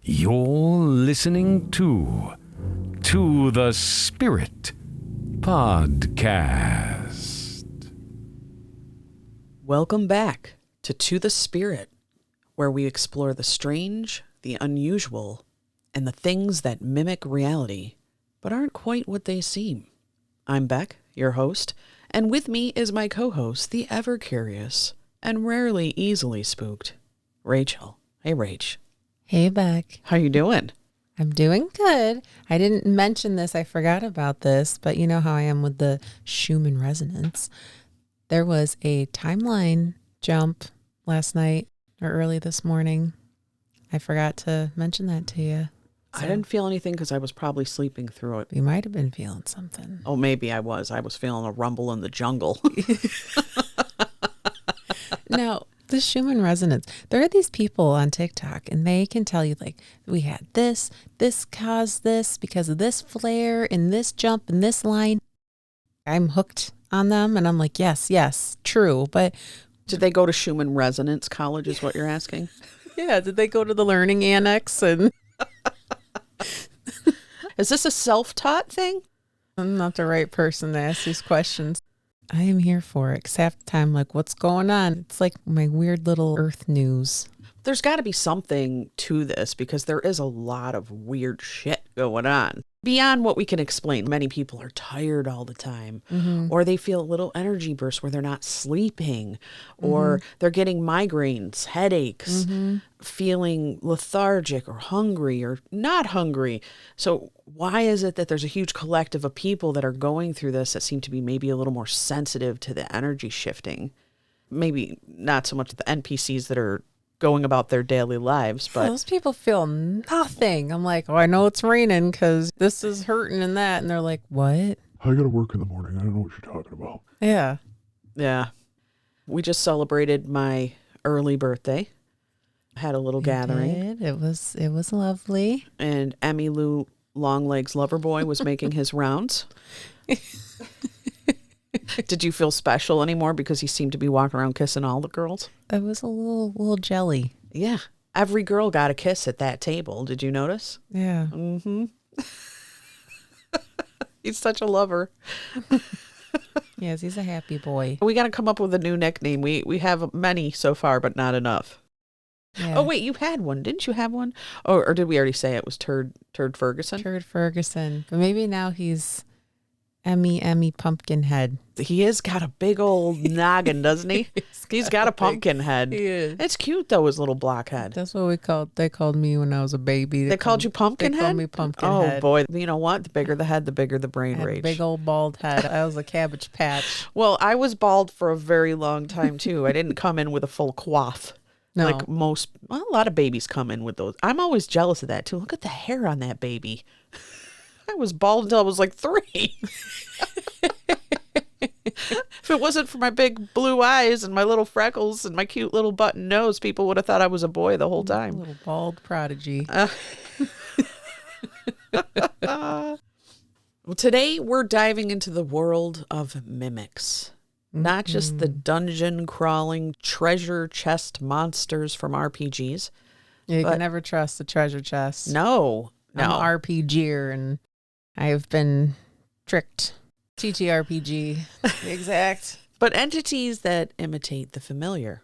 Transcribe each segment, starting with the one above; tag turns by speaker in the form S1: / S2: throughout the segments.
S1: You're listening to the Spirit Podcast.
S2: Welcome back to the Spirit, where we explore the strange, the unusual, and the things that mimic reality, but aren't quite what they seem. I'm Beck, your host, and with me is my co-host, the ever-curious and rarely easily spooked, Rachel. Hey, Rach.
S3: Hey, Beck.
S2: How you doing?
S3: I'm doing good. I didn't mention this. I forgot about this, but you know how I am with the Schumann resonance. There was a timeline jump last night or early this morning. I forgot to mention that to you.
S2: I didn't feel anything because I was probably sleeping through it.
S3: You might have been feeling something.
S2: Oh, maybe I was. I was feeling a rumble in the jungle.
S3: Now, the Schumann resonance, there are these people on TikTok and they can tell you like, we had this caused this because of this flare and this jump and this line. I'm hooked on them and I'm like, yes, true. But
S2: did they go to Schumann Resonance College is what you're asking?
S3: Yeah, did they go to the learning annex? And
S2: is this a self-taught thing?
S3: I'm not the right person to ask these questions. I am here for it. 'Cause half the time, like, what's going on? It's like my weird little Earth news.
S2: There's got to be something to this because there is a lot of weird shit going on. Beyond what we can explain, many people are tired all the time, or they feel a little energy burst where they're not sleeping, or they're getting migraines, headaches, feeling lethargic or hungry or not hungry. So why is it that there's a huge collective of people that are going through this that seem to be maybe a little more sensitive to the energy shifting? Maybe not so much the NPCs that are going about their daily lives, but
S3: those people feel nothing. I'm like, oh, I know it's raining because this is hurting and that. And they're like, what?
S4: I gotta work in the morning. I don't know what you're talking about.
S3: Yeah.
S2: Yeah. We just celebrated my early birthday. Had a little gathering.
S3: It was lovely.
S2: And Emmy Lou Longlegs Loverboy was making his rounds. Did you feel special anymore because he seemed to be walking around kissing all the girls?
S3: I was a little jelly.
S2: Yeah. Every girl got a kiss at that table. Did you notice?
S3: Yeah.
S2: Mm-hmm. He's such a lover.
S3: Yes, he's a happy boy.
S2: We got to come up with a new nickname. We have many so far, but not enough.
S3: Yeah.
S2: Oh, wait, you had one. Didn't you have one? Or did we already say it was Turd Ferguson?
S3: Turd Ferguson. But maybe now he's Emmy Pumpkinhead.
S2: He has got a big old noggin, doesn't he? He's got a pumpkin head.
S3: He is.
S2: It's cute, though, his little block head.
S3: That's what they called me when I was a baby.
S2: They called you Pumpkin
S3: They
S2: Head?
S3: called me Pumpkinhead.
S2: Oh, boy. You know what? The bigger the head, the bigger the brain
S3: I had a
S2: rage.
S3: big old bald head. I was a Cabbage Patch.
S2: Well, I was bald for a very long time, too. I didn't come in with a full coif.
S3: No.
S2: Like a lot of babies come in with those. I'm always jealous of that, too. Look at the hair on that baby. I was bald until I was like 3. If it wasn't for my big blue eyes and my little freckles and my cute little button nose, people would have thought I was a boy the whole time.
S3: Little bald prodigy.
S2: Well, today we're diving into the world of mimics. Not just the dungeon crawling treasure chest monsters from RPGs.
S3: You can never trust the treasure chest.
S2: No.
S3: I'm an RPGer and I've been tricked. TTRPG. Exact.
S2: But entities that imitate the familiar.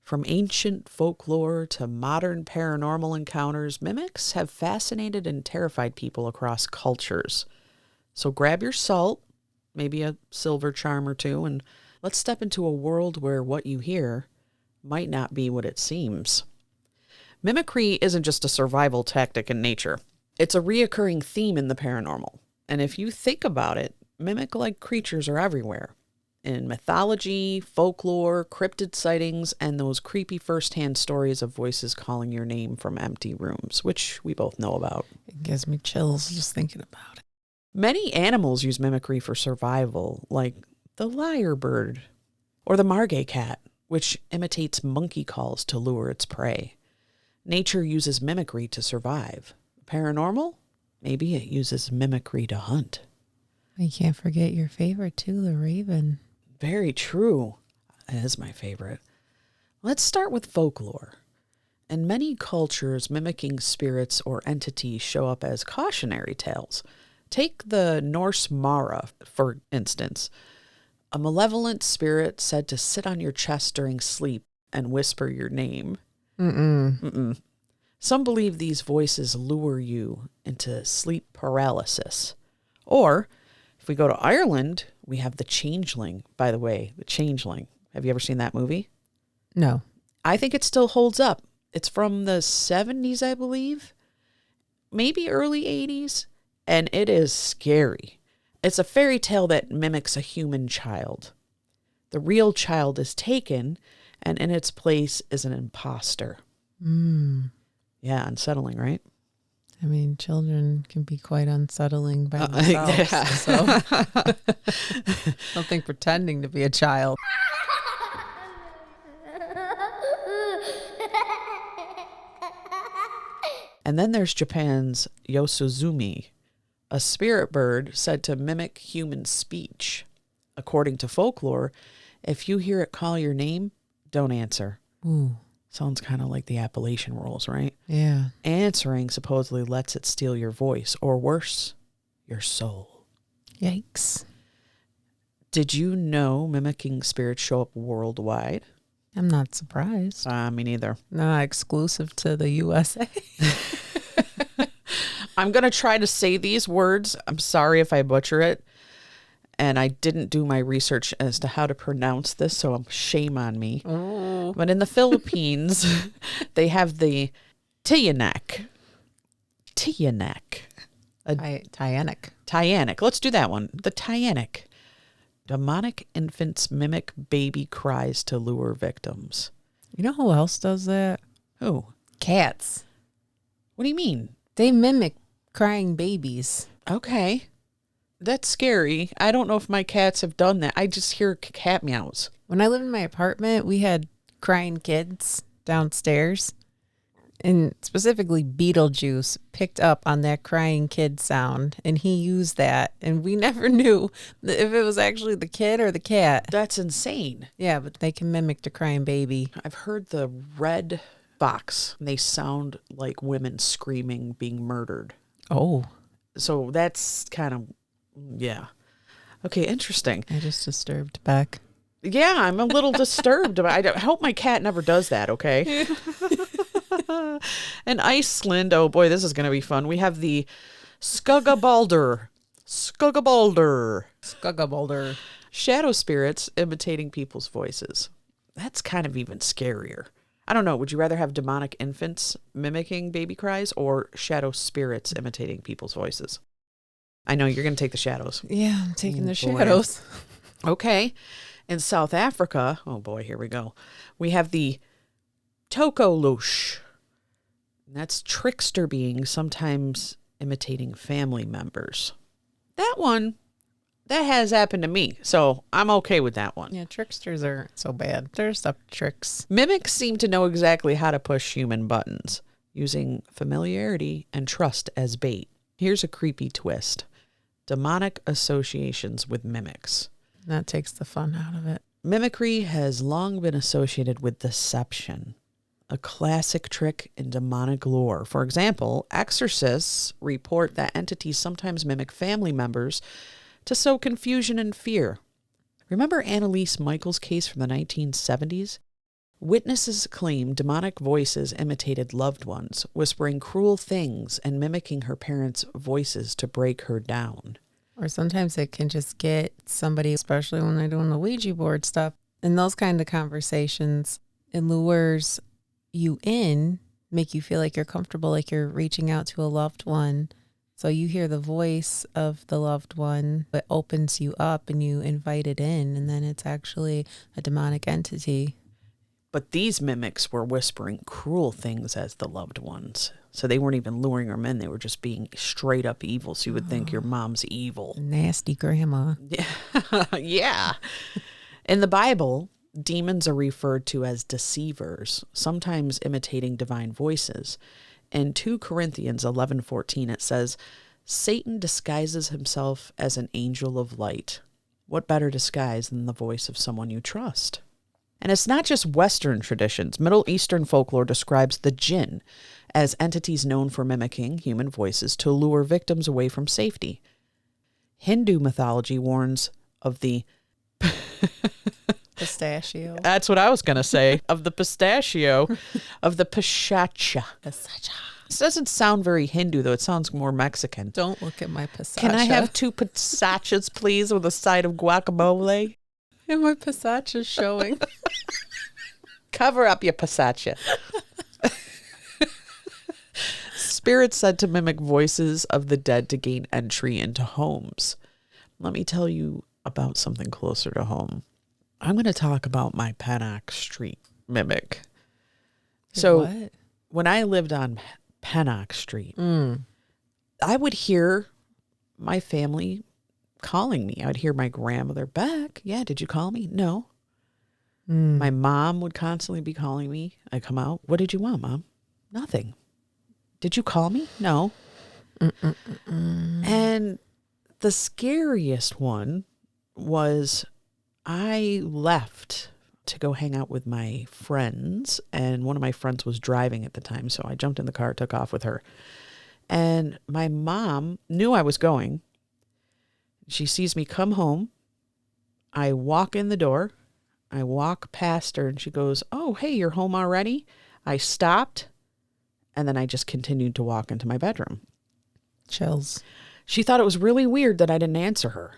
S2: From ancient folklore to modern paranormal encounters, mimics have fascinated and terrified people across cultures. So grab your salt, maybe a silver charm or two, and let's step into a world where what you hear might not be what it seems. Mimicry isn't just a survival tactic in nature. It's a reoccurring theme in the paranormal. And if you think about it, mimic-like creatures are everywhere. In mythology, folklore, cryptid sightings, and those creepy first-hand stories of voices calling your name from empty rooms, which we both know about.
S3: It gives me chills just thinking about it.
S2: Many animals use mimicry for survival, like the lyrebird or the margay cat, which imitates monkey calls to lure its prey. Nature uses mimicry to survive. Paranormal? Maybe it uses mimicry to hunt.
S3: You can't forget your favorite too, the raven.
S2: Very true. That is my favorite. Let's start with folklore. In many cultures, mimicking spirits or entities show up as cautionary tales. Take the Norse Mara, for instance. A malevolent spirit said to sit on your chest during sleep and whisper your name. Some believe these voices lure you into sleep paralysis. Or, if we go to Ireland, we have the Changeling, by the way, the Changeling. Have you ever seen that movie?
S3: No.
S2: I think it still holds up. It's from the 70s, I believe. Maybe early 80s. And it is scary. It's a fairy tale that mimics a human child. The real child is taken, and in its place is an imposter. Yeah, unsettling, right?
S3: I mean, children can be quite unsettling by themselves.
S2: Yeah.
S3: So I don't think pretending to be a child.
S2: And then there's Japan's Yosuzume, a spirit bird said to mimic human speech. According to folklore, if you hear it call your name, don't answer.
S3: Ooh.
S2: Sounds kind of like the Appalachian rules, right?
S3: Yeah.
S2: Answering supposedly lets it steal your voice, or worse, your soul.
S3: Yikes.
S2: Did you know mimicking spirits show up worldwide?
S3: I'm not surprised.
S2: Me neither.
S3: Not exclusive to the USA.
S2: I'm going to try to say these words. I'm sorry if I butcher it. And I didn't do my research as to how to pronounce this, so shame on me.
S3: Oh.
S2: But in the Philippines, they have the Tiyanak. Tiyanak.
S3: Tiyanak.
S2: Let's do that one. The Tiyanak. Demonic infants mimic baby cries to lure victims.
S3: You know who else does that?
S2: Who?
S3: Cats.
S2: What do you mean?
S3: They mimic crying babies.
S2: Okay. That's scary. I don't know if my cats have done that. I just hear cat meows.
S3: When I lived in my apartment, we had crying kids downstairs. And specifically Beetlejuice picked up on that crying kid sound. And he used that. And we never knew if it was actually the kid or the cat.
S2: That's insane.
S3: Yeah, but they can mimic the crying baby.
S2: I've heard the red box. They sound like women screaming, being murdered.
S3: Oh.
S2: So that's kind of, yeah. Okay, interesting.
S3: I just disturbed Beck.
S2: Yeah, I'm a little disturbed. I hope my cat never does that, okay? In Iceland, oh boy, this is going to be fun. We have the Skuggabaldur.
S3: Skuggabaldur.
S2: Shadow spirits imitating people's voices. That's kind of even scarier. I don't know. Would you rather have demonic infants mimicking baby cries or shadow spirits imitating people's voices? I know you're going to take the shadows.
S3: Yeah, I'm taking the
S2: boy.
S3: shadows.
S2: Okay. In South Africa, oh boy, here we go. We have the Tokolush. That's trickster beings, sometimes imitating family members. That one, that has happened to me, so I'm okay with that one.
S3: Yeah, tricksters aren't so bad. They're just up tricks.
S2: Mimics seem to know exactly how to push human buttons, using familiarity and trust as bait. Here's a creepy twist. Demonic associations with mimics.
S3: That takes the fun out of it.
S2: Mimicry has long been associated with deception, a classic trick in demonic lore. For example, exorcists report that entities sometimes mimic family members to sow confusion and fear. Remember Annalise Michael's case from the 1970s? Witnesses claim demonic voices imitated loved ones, whispering cruel things and mimicking her parents' voices to break her down.
S3: Or sometimes it can just get somebody, especially when they're doing the Ouija board stuff, and those kind of conversations, it lures you in, make you feel like you're comfortable, like you're reaching out to a loved one. So you hear the voice of the loved one, but opens you up and you invite it in, and then it's actually a demonic entity.
S2: But these mimics were whispering cruel things as the loved ones. So they weren't even luring them in. They were just being straight up evil. So you would think your mom's evil.
S3: Nasty grandma.
S2: Yeah. Yeah. In the Bible, demons are referred to as deceivers, sometimes imitating divine voices. In 2 Corinthians 11:14, it says, Satan disguises himself as an angel of light. What better disguise than the voice of someone you trust? And it's not just Western traditions. Middle Eastern folklore describes the jinn as entities known for mimicking human voices to lure victims away from safety. Hindu mythology warns of the
S3: Pistachio.
S2: That's what I was going to say. Of the pistachio, of the pistacha. This doesn't sound very Hindu, though. It sounds more Mexican.
S3: Don't look at my pistachio.
S2: Can I have 2 pistachas, please, with a side of guacamole?
S3: And my pistachia's showing.
S2: Cover up your pistacha. Spirits said to mimic voices of the dead to gain entry into homes. Let me tell you about something closer to home. I'm going to talk about my Tiyanak Street mimic. So
S3: What?
S2: when I lived on Tiyanak Street, I would hear my family calling me. I would hear my grandmother, Beck, yeah, did you call me? No. My mom would constantly be calling me. I come out, what did you want, Mom? Nothing. Did you call me? No. And the scariest one was I left to go hang out with my friends, and one of my friends was driving at the time, so I jumped in the car, took off with her. And my mom knew I was going. She sees me come home. I walk in the door. I walk past her, and she goes, "Oh, hey, you're home already?" I stopped, and then I just continued to walk into my bedroom.
S3: Chills.
S2: She thought it was really weird that I didn't answer her.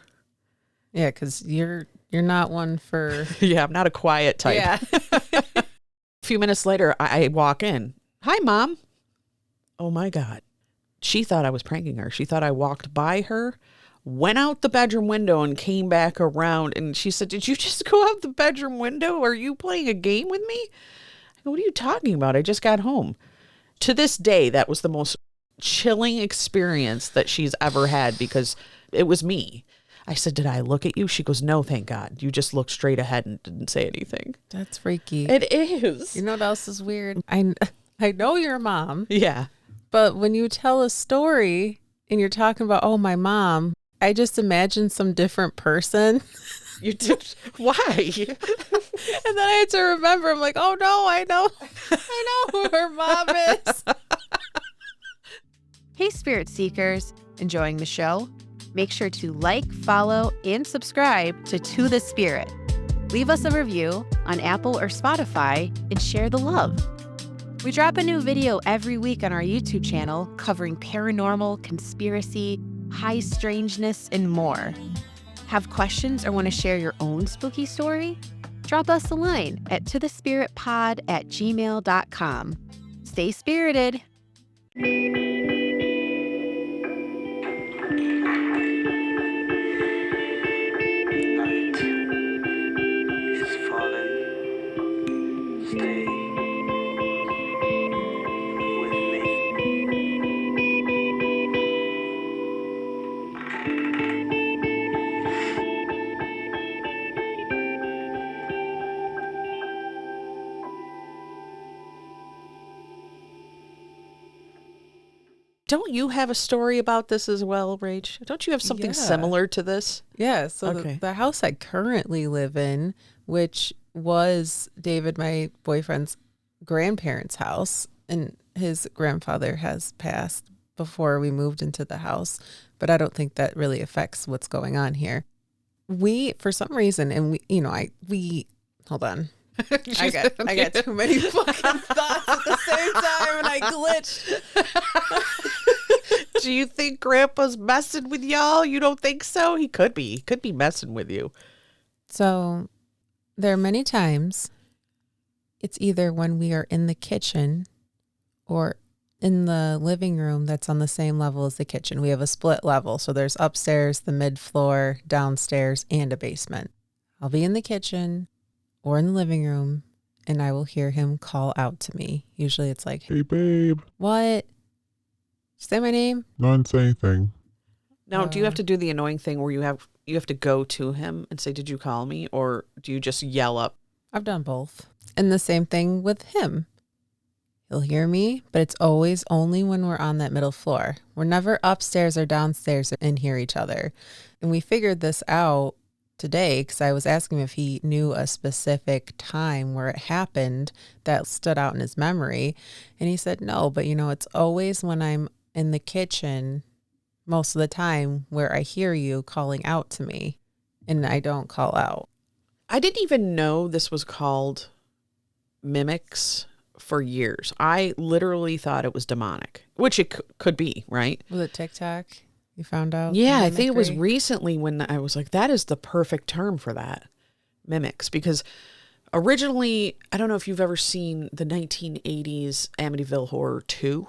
S3: Yeah, because you're not one for...
S2: Yeah, I'm not a quiet type.
S3: Yeah.
S2: A few minutes later, I walk in. "Hi, Mom." Oh, my God. She thought I was pranking her. She thought I walked by her, went out the bedroom window, and came back around. And she said, "Did you just go out the bedroom window? Are you playing a game with me?" I go, "What are you talking about? I just got home." To this day, that was the most chilling experience that she's ever had because it was me. I said, "Did I look at you?" She goes, "No, thank God. You just looked straight ahead and didn't say anything."
S3: That's freaky.
S2: It is.
S3: You know what else is weird? I know you're a mom,
S2: Yeah.
S3: but when you tell a story and you're talking about, oh, my mom, I just imagine some different person.
S2: You did. Why?
S3: And then I had to remember, I'm like, oh no, I know who her mom is.
S5: Hey, Spirit Seekers. Enjoying the show? Make sure to like, follow, and subscribe to the Spirit. Leave us a review on Apple or Spotify and share the love. We drop a new video every week on our YouTube channel covering paranormal, conspiracy, high strangeness, and more. Have questions or want to share your own spooky story? Drop us a line at tothespiritpod@gmail.com. Stay spirited.
S2: Don't you have a story about this as well, Rach? Don't you have something
S3: Yeah.
S2: similar to this?
S3: Yeah, so
S2: Okay.
S3: the house I currently live in, which was David, my boyfriend's grandparents' house, and his grandfather has passed before we moved into the house, but I don't think that really affects what's going on here. We, for some reason, and we hold on. I got too many fucking thoughts at the same time and I glitched.
S2: Do you think Grandpa's messing with y'all? You don't think so? He could be. He could be messing with you.
S3: So there are many times it's either when we are in the kitchen or in the living room that's on the same level as the kitchen. We have a split level. So there's upstairs, the mid floor, downstairs, and a basement. I'll be in the kitchen or in the living room and I will hear him call out to me. Usually it's like,
S4: Hey, babe.
S3: what? Say my name?
S4: Not say anything.
S2: Now, do you have to do the annoying thing where you have to go to him and say, "Did you call me?" Or do you just yell up?
S3: I've done both. And the same thing with him. He'll hear me, but it's always only when we're on that middle floor. We're never upstairs or downstairs and hear each other. And we figured this out today because I was asking him if he knew a specific time where it happened that stood out in his memory. And he said no, but it's always when I'm in the kitchen most of the time where I hear you calling out to me and I don't call out.
S2: I didn't even know this was called mimics for years. I literally thought it was demonic, which it could be, right?
S3: Was it TikTok? You found out?
S2: Yeah, I think it was recently when I was like, that is the perfect term for that, mimics. Because originally, I don't know if you've ever seen the 1980s Amityville Horror 2,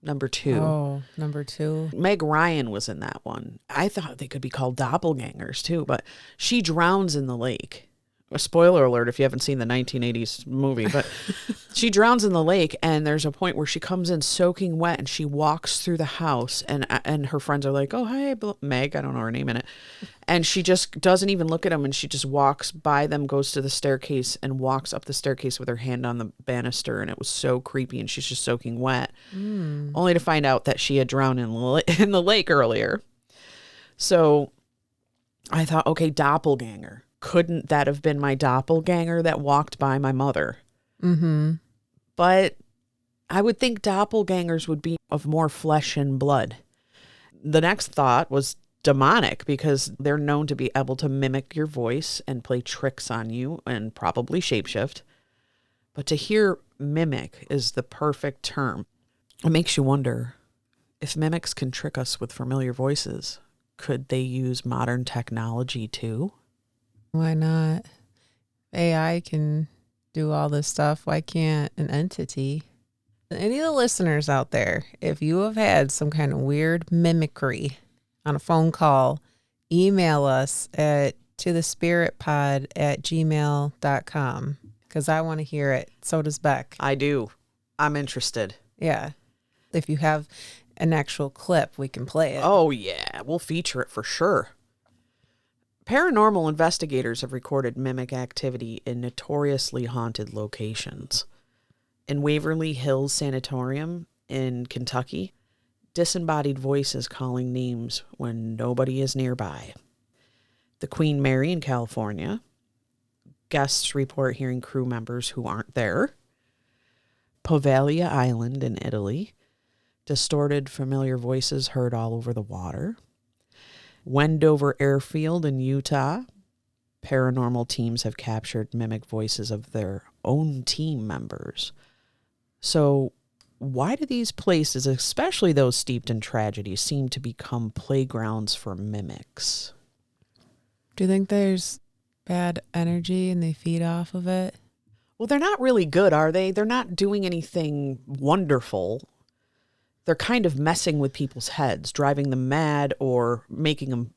S2: number 2.
S3: Oh, number 2.
S2: Meg Ryan was in that one. I thought they could be called doppelgangers too, but she drowns in the lake. A spoiler alert if you haven't seen the 1980s movie, but she drowns in the lake, and there's a point where she comes in soaking wet and she walks through the house, and her friends are like, oh, hi, Meg, I don't know her name in it. And she just doesn't even look at them, and she just walks by them, goes to the staircase and walks up the staircase with her hand on the banister. And it was so creepy, and she's just soaking wet, only to find out that she had drowned in the lake earlier. So I thought, okay, doppelganger. Couldn't that have been my doppelganger that walked by my mother?
S3: Mm-hmm.
S2: But I would think doppelgangers would be of more flesh and blood. The next thought was demonic because they're known to be able to mimic your voice and play tricks on you and probably shapeshift. But to hear mimic is the perfect term. It makes you wonder if mimics can trick us with familiar voices. Could they use modern technology too?
S3: Why not? AI can do all this stuff. Why can't an entity? Any of the listeners out there, if you have had some kind of weird mimicry on a phone call, email us at tothespiritpod@gmail.com because I want to hear it. So does Beck.
S2: I do. I'm interested.
S3: Yeah. If you have an actual clip, we can play it.
S2: Oh, yeah. We'll feature it for sure. Paranormal investigators have recorded mimic activity in notoriously haunted locations. In Waverly Hills Sanatorium in Kentucky, disembodied voices calling names when nobody is nearby. The Queen Mary in California, guests report hearing crew members who aren't there. Poveglia Island in Italy, distorted familiar voices heard all over the water. Wendover Airfield in Utah, paranormal teams have captured mimic voices of their own team members. So why do these places, especially those steeped in tragedy, seem to become playgrounds for mimics?
S3: Do you think there's bad energy and they feed off of it?
S2: Well, they're not really good, are they? They're not doing anything wonderful. They're kind of messing with people's heads, driving them mad or making them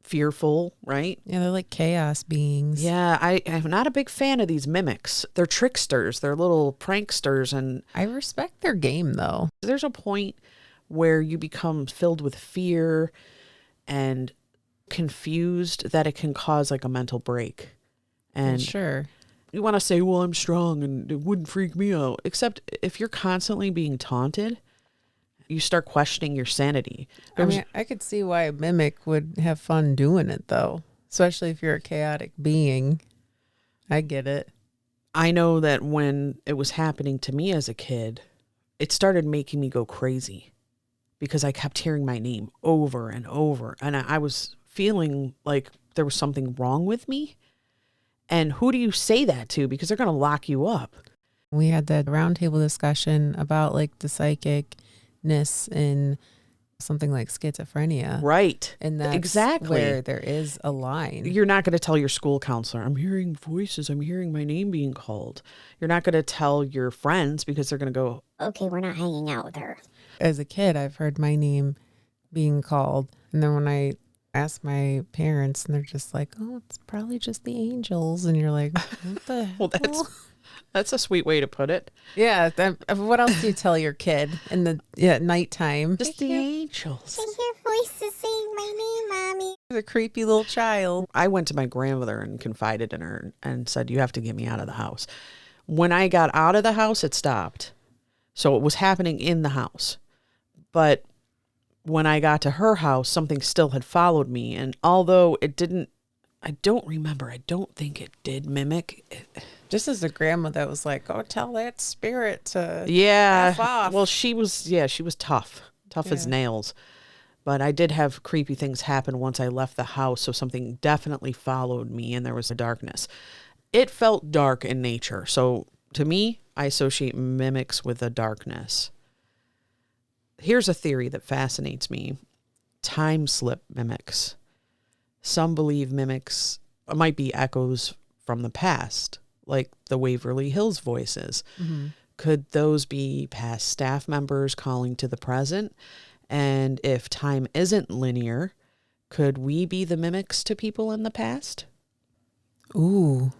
S2: fearful, right?
S3: Yeah, they're like chaos beings.
S2: Yeah, I'm not a big fan of these mimics. They're tricksters. They're little pranksters. And
S3: I respect their game, though.
S2: there's a point where you become filled with fear and confused that it can cause like a mental break. And
S3: Sure.
S2: you want to say, well, I'm strong and it wouldn't freak me out. Except if you're constantly being taunted, you start questioning your sanity.
S3: I could see why a mimic would have fun doing it, though, especially if you're a chaotic being. I get it.
S2: I know that when it was happening to me as a kid, it started making me go crazy because I kept hearing my name over and over. And I was feeling like there was something wrong with me. And who do you say that to? Because they're going to lock you up.
S3: We had that roundtable discussion about like the psychicness in something like schizophrenia.
S2: Right.
S3: And that's
S2: exactly
S3: where there is a line.
S2: You're not going to tell your school counselor, I'm hearing voices. I'm hearing my name being called. You're not going to tell your friends because they're going to go,
S6: okay, we're not hanging out with her.
S3: As a kid, I've heard my name being called. And then when I ask my parents, and they're just like, oh, it's probably just the angels. And you're like, what the
S2: well,
S3: hell?
S2: that's a sweet way to put it.
S3: Yeah. What else do you tell your kid in the nighttime?
S2: Just the angels.
S6: I hear voices saying my name, Mommy.
S3: The creepy little child.
S2: I went to my grandmother and confided in her and said, you have to get me out of the house. When I got out of the house, it stopped. So it was happening in the house. But when I got to her house, something still had followed me. And although it didn't I don't remember. I don't think it did mimic.
S3: Just as a grandma that was like, "Go tell that spirit to
S2: Yeah.
S3: F off."
S2: Well, she was tough as
S3: Yeah.
S2: nails. But I did have creepy things happen once I left the house. So something definitely followed me and there was a darkness. It felt dark in nature. So to me, I associate mimics with a darkness. Here's a theory that fascinates me. Time slip mimics. Some believe mimics might be echoes from the past, like the Waverly Hills voices.
S3: Mm-hmm.
S2: Could those be past staff members calling to the present? And if time isn't linear, could we be the mimics to people in the past?
S3: Ooh,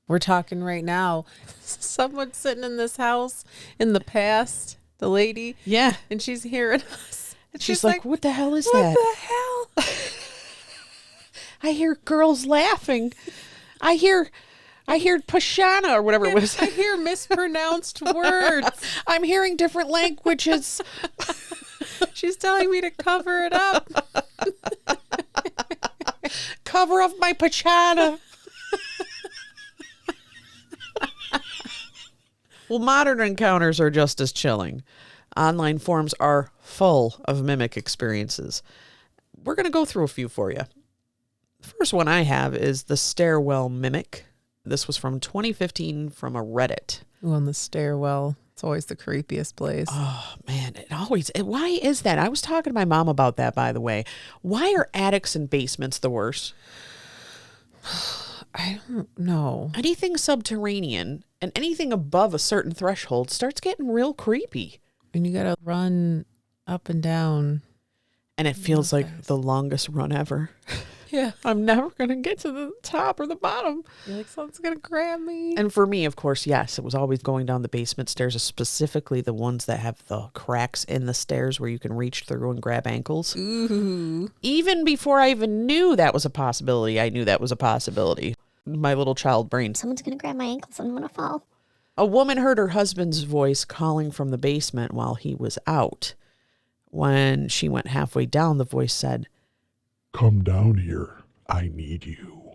S3: we're talking right now. Someone's sitting in this house in the past, the lady.
S2: Yeah.
S3: And she's hearing us. And
S2: She's like, what the hell is
S3: what
S2: that?
S3: the hell?
S2: I hear girls laughing. I hear Pashana or whatever it was.
S3: I hear mispronounced words.
S2: I'm hearing different languages.
S3: She's telling me to cover it up.
S2: Cover up my Pashana. Well, modern encounters are just as chilling. Online forums are full of mimic experiences. We're going to go through a few for you. The first one I have is the Stairwell mimic. This was from 2015 from a Reddit.
S3: Ooh, on the stairwell. It's always the creepiest place.
S2: Oh, man. Why is that? I was talking to my mom about that, by the way. Why are attics and basements the worst?
S3: I don't know.
S2: Anything subterranean and anything above a certain threshold starts getting real creepy.
S3: And you got to run up and down.
S2: And it feels like the longest run ever.
S3: Yeah.
S2: I'm never going to get to the top or the bottom.
S3: You're like, someone's going to grab me.
S2: And for me, of course, yes, it was always going down the basement stairs, specifically the ones that have the cracks in the stairs where you can reach through and grab ankles.
S3: Ooh.
S2: Even before I even knew that was a possibility, I knew that was a possibility. My little child brain.
S6: Someone's gonna grab my ankles and I'm gonna fall.
S2: A woman heard her husband's voice calling from the basement while he was out. When she went halfway down, the voice said,
S4: Come down here. I need you.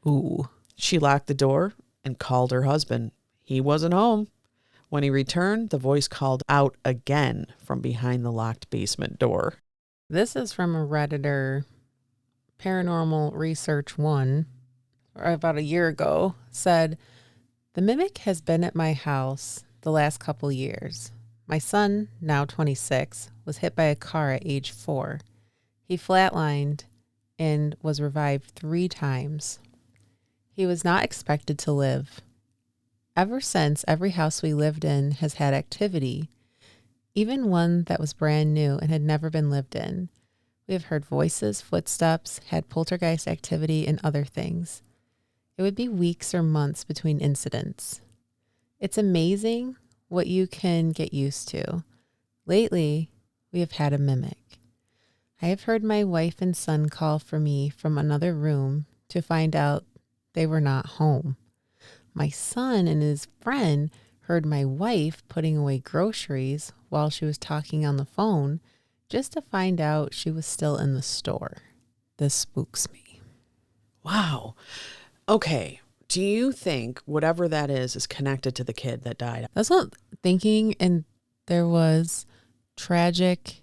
S3: Ooh.
S2: She locked the door and called her husband. He wasn't home. When he returned, the voice called out again from behind the locked basement door.
S3: This is from a Redditor, Paranormal Research 1, about a year ago, said, the mimic has been at my house the last couple years. My son, now 26, was hit by a car at age 4. He flatlined and was revived 3 times. He was not expected to live. Ever since, every house we lived in has had activity, even one that was brand new and had never been lived in. We have heard voices, footsteps, had poltergeist activity, and other things. It would be weeks or months between incidents. It's amazing what you can get used to. Lately, we have had a mimic. I have heard my wife and son call for me from another room to find out they were not home. My son and his friend heard my wife putting away groceries while she was talking on the phone just to find out she was still in the store. This spooks me.
S2: Wow. Okay. Do you think whatever that is connected to the kid that died?
S3: That's what I'm thinking, and there was tragic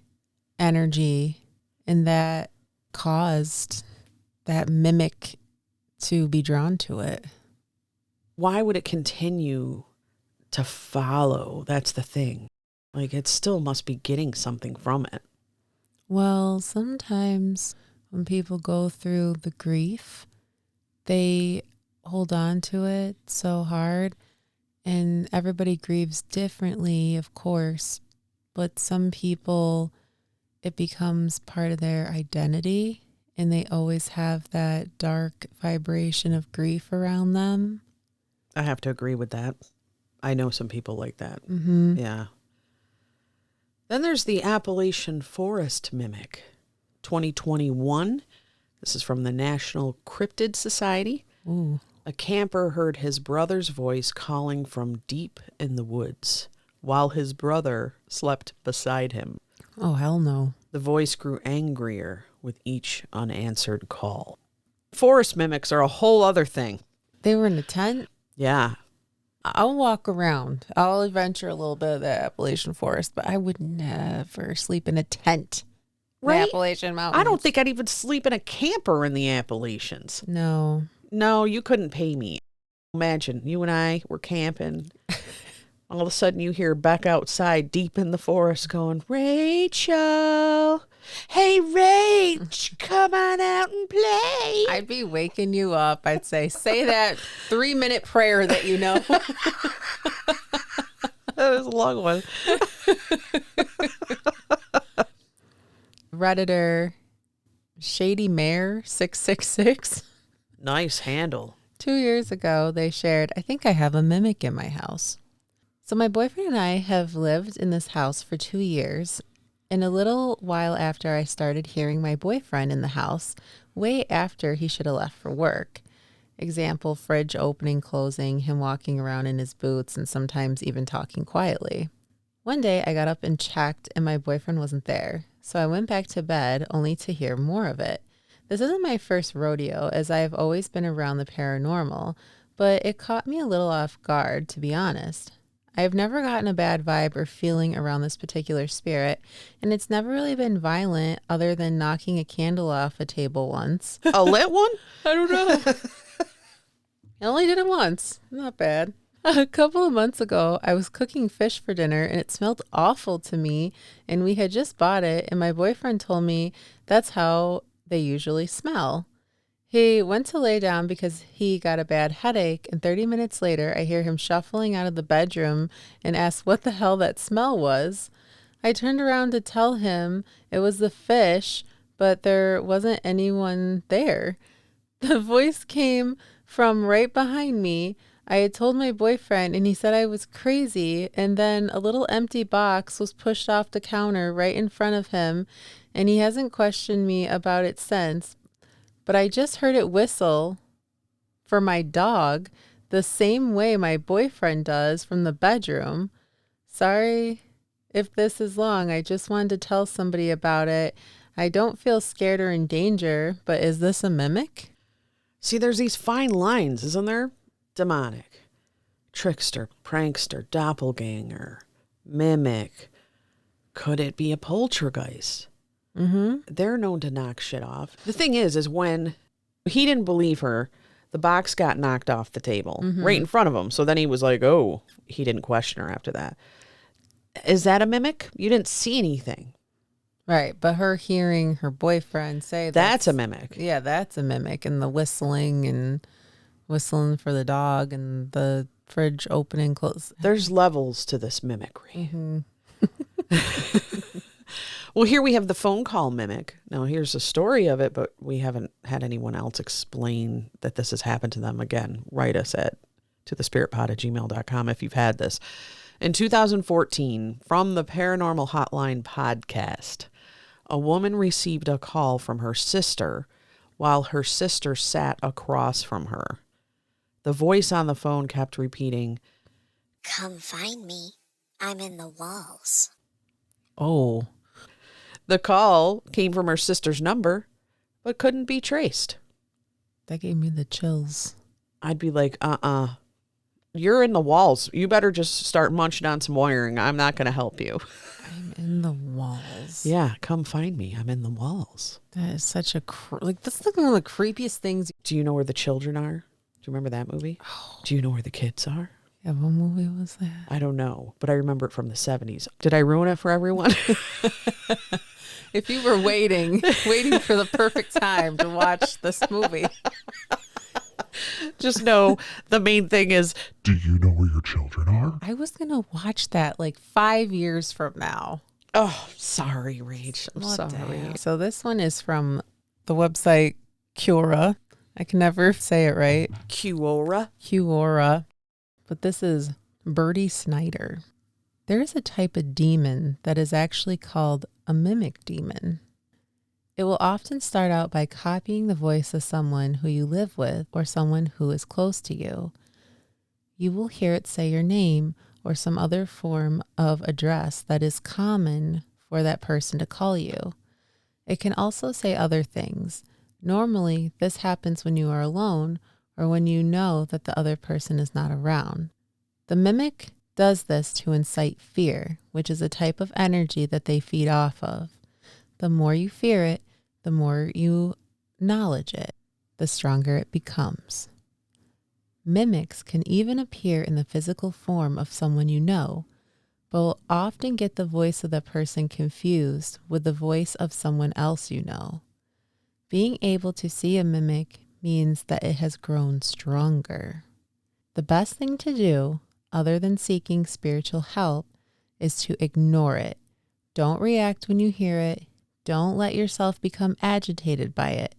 S3: energy, and that caused that mimic to be drawn to it.
S2: Why would it continue to follow? That's the thing. Like, it still must be getting something from it.
S3: Well, sometimes when people go through the grief, they hold on to it so hard, and everybody grieves differently, of course, but some people, it becomes part of their identity, and they always have that dark vibration of grief around them.
S2: I have to agree with that. I know some people like that.
S3: Mm-hmm.
S2: Yeah. Then there's the Appalachian Forest Mimic. 2021. This is from the National Cryptid Society.
S3: Ooh.
S2: A camper heard his brother's voice calling from deep in the woods while his brother slept beside him.
S3: Oh, hell no.
S2: The voice grew angrier with each unanswered call. Forest mimics are a whole other thing.
S3: They were in a tent.
S2: Yeah.
S3: I'll walk around. I'll adventure a little bit of the Appalachian forest, but I would never sleep in a tent. in the
S2: Right?
S3: Appalachian Mountains.
S2: I don't think I'd even sleep in a camper in the Appalachians.
S3: No.
S2: No, you couldn't pay me. Imagine you and I were camping. All of a sudden you hear Beck outside deep in the forest going, Rachel, hey, Rach, come on out and play.
S3: I'd be waking you up. I'd say that 3-minute prayer that you know.
S2: That was a long one.
S3: Redditor Shady Mare 666.
S2: Nice handle.
S3: 2 years ago, they shared, I think I have a mimic in my house. So my boyfriend and I have lived in this house for 2 years. And a little while after I started hearing my boyfriend in the house, way after he should have left for work. Example, fridge opening, closing, him walking around in his boots, and sometimes even talking quietly. One day I got up and checked and my boyfriend wasn't there. So I went back to bed only to hear more of it. This isn't my first rodeo, as I have always been around the paranormal, but it caught me a little off guard, to be honest. I have never gotten a bad vibe or feeling around this particular spirit, and it's never really been violent other than knocking a candle off a table once.
S2: A lit one?
S3: I don't know. I only did it once. Not bad. A couple of months ago, I was cooking fish for dinner and it smelled awful to me, and we had just bought it, and my boyfriend told me that's how they usually smell. He went to lay down because he got a bad headache, and 30 minutes later, I hear him shuffling out of the bedroom and ask what the hell that smell was. I turned around to tell him it was the fish, but there wasn't anyone there. The voice came from right behind me. I had told my boyfriend, and he said I was crazy, and then a little empty box was pushed off the counter right in front of him, and he hasn't questioned me about it since. But I just heard it whistle for my dog the same way my boyfriend does from the bedroom. Sorry if this is long. I just wanted to tell somebody about it. I don't feel scared or in danger, but is this a mimic?
S2: See, there's these fine lines, isn't there? Demonic, trickster, prankster, doppelganger, mimic. Could it be a poltergeist?
S3: Mm-hmm.
S2: They're known to knock shit off. The thing is when he didn't believe her, the box got knocked off the table right in front of him. So then he was like, oh, he didn't question her after that. Is that a mimic? You didn't see anything.
S3: Right, but her hearing her boyfriend say
S2: That's a mimic.
S3: Yeah, that's a mimic. And the whistling for the dog and the fridge opening, close.
S2: There's levels to this mimicry.
S3: Mm-hmm.
S2: Well, here we have the phone call mimic. Now, here's a story of it, but we haven't had anyone else explain that this has happened to them. Again, write us at tothespiritpod@gmail.com if you've had this. In 2014, from the Paranormal Hotline podcast, a woman received a call from her sister while her sister sat across from her. The voice on the phone kept repeating,
S6: Come find me. I'm in the walls.
S3: Oh.
S2: The call came from her sister's number, but couldn't be traced.
S3: That gave me the chills.
S2: I'd be like, you're in the walls. You better just start munching on some wiring. I'm not going to help you.
S3: I'm in the walls.
S2: Yeah, come find me. I'm in the walls.
S3: That is such a, that's like one of the creepiest things.
S2: Do you know where the children are? Do you remember that movie? Do you know where the kids are?
S3: Yeah, what movie was that?
S2: I don't know, but I remember it from the 70s. Did I ruin it for everyone?
S3: If you were waiting for the perfect time to watch this movie.
S2: Just know the main thing is,
S4: Do you know where your children are?
S3: I was going to watch that like 5 years from now.
S2: oh, sorry, Rach. I'm sorry.
S3: Damn. So this one is from the website Cura. I can never say it right.
S2: Cura.
S3: Cura. But this is Birdie Snyder. There is a type of demon that is actually called a mimic demon. It will often start out by copying the voice of someone who you live with or someone who is close to you. You will hear it say your name or some other form of address that is common for that person to call you. It can also say other things, Normally, this happens when you are alone or when you know that the other person is not around. The mimic does this to incite fear, which is a type of energy that they feed off of. The more you fear it, the more you acknowledge it, the stronger it becomes. Mimics can even appear in the physical form of someone you know, but will often get the voice of the person confused with the voice of someone else you know. Being able to see a mimic means that it has grown stronger. The best thing to do, other than seeking spiritual help, is to ignore it. Don't react when you hear it. Don't let yourself become agitated by it.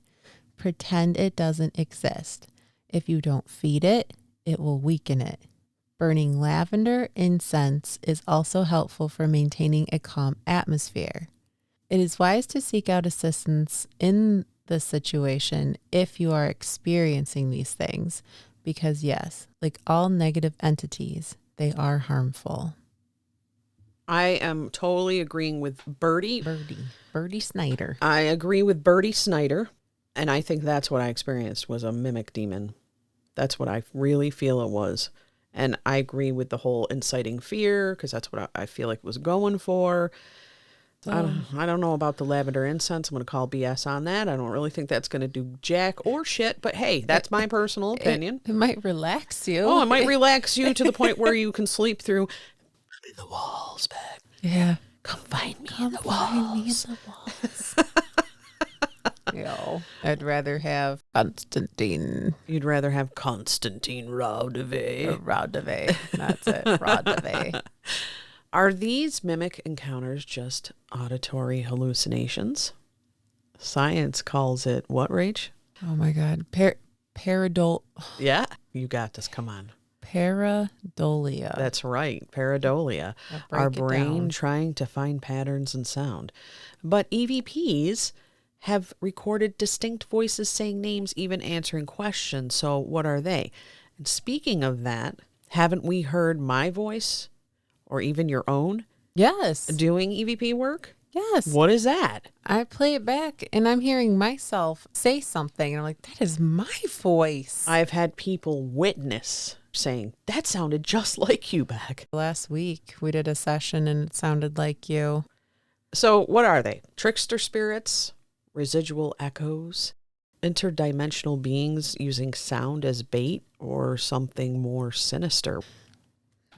S3: Pretend it doesn't exist. If you don't feed it, it will weaken it. Burning lavender incense is also helpful for maintaining a calm atmosphere. It is wise to seek out assistance in this situation if you are experiencing these things, because yes, like all negative entities, they are harmful.
S2: I am totally agreeing with Birdie
S3: Snyder.
S2: I agree with Birdie Snyder, and I think that's what I experienced was a mimic demon. That's what I really feel it was. And I agree with the whole inciting fear, because that's what I feel like it was going for. I don't know about the lavender incense. I'm going to call BS on that. I don't really think that's going to do jack or shit, but hey, that's my personal opinion.
S3: It might relax you.
S2: Oh, it might relax you to the point where you can sleep through the walls, Beck.
S3: Yeah.
S2: Come find me in the walls.
S3: Yo, I'd rather have Constantine.
S2: You'd rather have Constantine Raudeve.
S3: Raudeve. That's it. Raudeve.
S2: Are these mimic encounters just auditory hallucinations? Science calls it what, Rach?
S3: Oh my God.
S2: Yeah, you got this. Come on.
S3: Pareidolia.
S2: That's right. Pareidolia. Our brain trying to find patterns in sound. But EVPs have recorded distinct voices saying names, even answering questions. So what are they? And speaking of that, haven't we heard my voice or even your own?
S3: Yes.
S2: Doing EVP work?
S3: Yes.
S2: What is that?
S3: I play it back and I'm hearing myself say something and I'm like, that is my voice.
S2: I've had people witness saying, that sounded just like you, Beck.
S3: Last week we did a session and it sounded like you.
S2: So what are they? Trickster spirits? Residual echoes? Interdimensional beings using sound as bait, or something more sinister?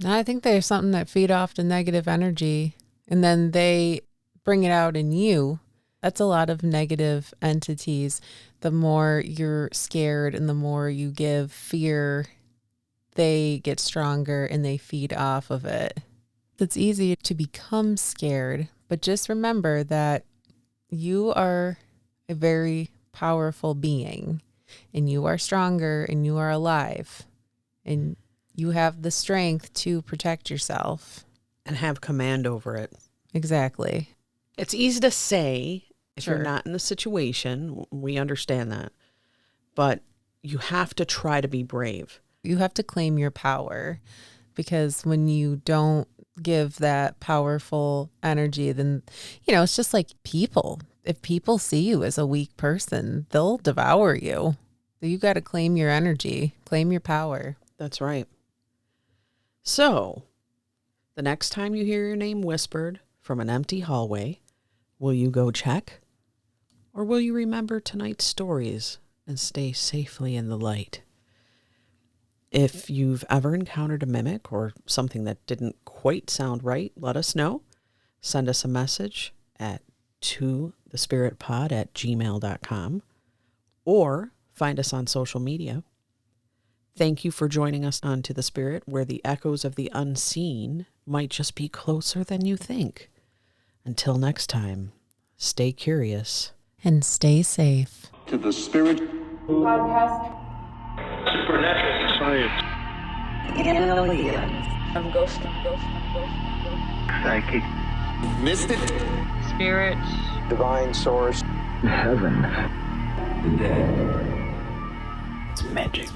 S3: I think there's something that feed off the negative energy and then they bring it out in you. That's a lot of negative entities. The more you're scared and the more you give fear, they get stronger and they feed off of it. It's easy to become scared, but just remember that you are a very powerful being and you are stronger and you are alive and you have the strength to protect yourself.
S2: And have command over it.
S3: Exactly.
S2: It's easy to say if
S3: Sure.
S2: you're not in the situation. We understand that. But you have to try to be brave.
S3: You have to claim your power, because when you don't give that powerful energy, then, it's just like people. If people see you as a weak person, they'll devour you. So you got to claim your energy, claim your power.
S2: That's right. So, the next time you hear your name whispered from an empty hallway, will you go check? Or will you remember tonight's stories and stay safely in the light? If you've ever encountered a mimic or something that didn't quite sound right, let us know. Send us a message at tothespiritpod@gmail.com or find us on social media. Thank you for joining us on To the Spirit, where the echoes of the unseen might just be closer than you think. Until next time, stay curious.
S3: And stay safe.
S7: To the Spirit
S8: Podcast.
S7: Supernatural Science
S8: Aliens. Ghost.
S7: Psychic Mystic
S8: Spirit.
S7: Divine Source Heaven The Dead. It's magic.